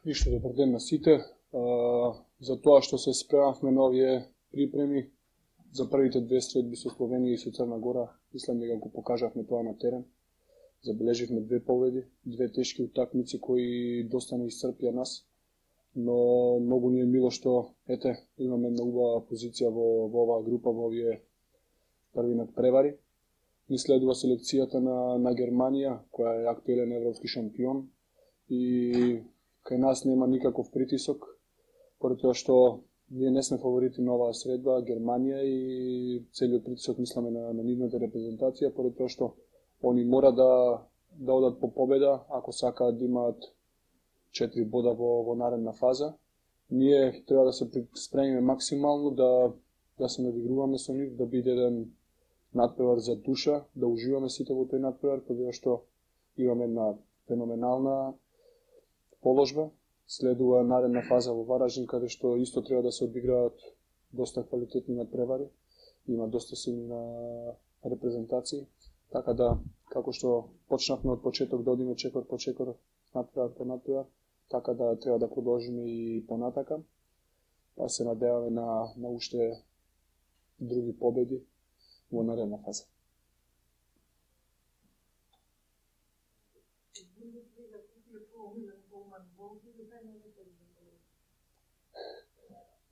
Ништо, добар ден на сите. За тоа што се спремавме на овие припреми за првите две средби со Словенија и со Црна Гора, мислам дека го покажавме тоа на терен. Забележивме две победи, две тешки утакмици кои доста не исцрпија нас, но многу ни е мило што имаме една убава позиција во оваа група, во овие први надпревари. Ни следува селекцијата на Германија, која е актуелен европски шампион, и кај нас нема никаков притисок, поради тоа што ние не сме фаворити на оваа средба, Германија, и целиот притисок мисламе на нивната репрезентација, поради тоа што они мора да одат по победа ако сакаат да имаат 4 бода во наредна фаза. Ние треба да се спремиме максимално да се надигруваме со нив, да биде еден надпревар за душа, да уживаме сите во тој надпревар, поради што имаме една феноменална положба. Следува наредна фаза во Вараждин, каде што исто треба да се одиграат доста квалитетни надпревари. Има доста силни репрезентации, така да, како што почнавме од почеток да одиме чекор по чекор, надпревар по надпревар, така да треба да продолжиме и понатака. Па се надеваме на уште други победи во наредна фаза.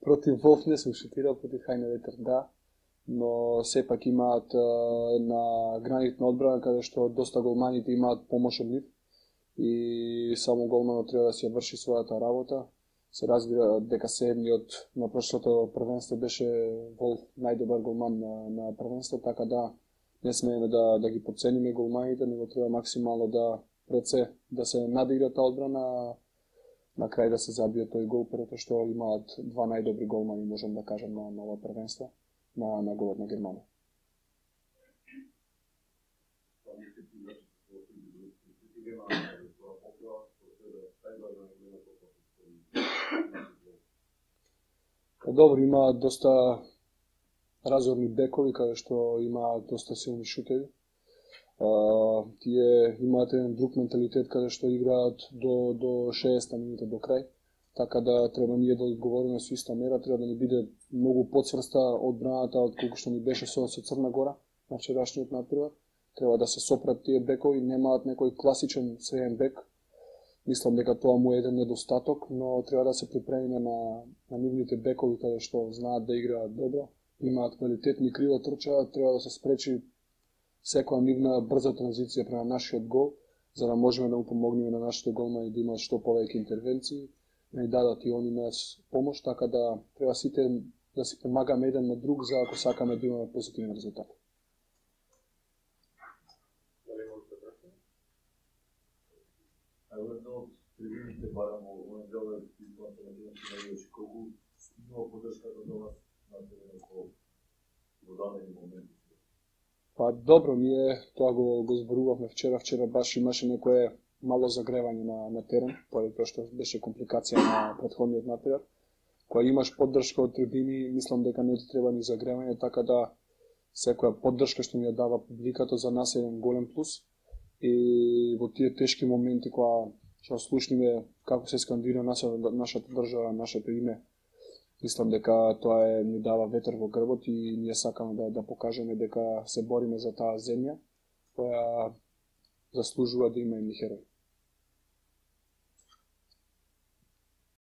Против Волф не сум шутирал, против Хајневетер да, но сепак имаат една гранитна одбрана каде што доста голманите имаат помош од нив и само голманот треба да си ја врши својата работа. Се разбира дека седмиот на прошлото првенство беше Волф најдобар голман на првенство, така да не смееме да ги подцениме голманите, него треба максимално пред се да се надигра таа одбрана, на крај да се забие тој гол, прето што имаат два најдобри голмани, можам да кажам, на ова првенство, на голот на Германија. Добро, има доста разорни бекови, каде што има доста силни шутеви. Тие имаат еден друг менталитет каде што играат до 60 минута до крај, така да треба ние да одговориме со иста мера, треба да ни биде многу подсврста одбраната од колку што ни беше со Црна Гора на вчерашниот надпревар. Треба да се сопрат тие бекови, немаат некој класичен среден бек. Мислам дека тоа му е еден недостаток, но треба да се припремиме на нивните бекови каде што знаат да играат добро, имаат квалитетни крила трчаат, треба да се спречи секоја нивна брза транзиција према нашиот гол, за да можеме да му помогнеме на нашите голмани да имаат што повеќе интервенции, да ни дадат и они нас помош, така да треба сите да си помагаме еден на друг за ако сакаме да имаме позитивен резултат. Едно од трибуните барам овој дел е писмото на Динамички, колку стигнува поддршката до вас на теренот во дадени моменти? Па добро, ние тоа го зборувавме вчера баш имаше некое мало загревање на терен, поради тоа што беше компликација на претходниот надпревар. Кога имаш поддршка од трибини, мислам дека не ти треба ни загревање, така да секоја поддршка што ни ја дава публиката за нас е еден голем плюс. И во тие тешки моменти кога ќе слушниме како се скандира нашата држава, нашето име, мислам дека тоа ни дава ветер во грбот и ние сакаме да покажеме дека се бориме за таа земја која заслужува да има и херои.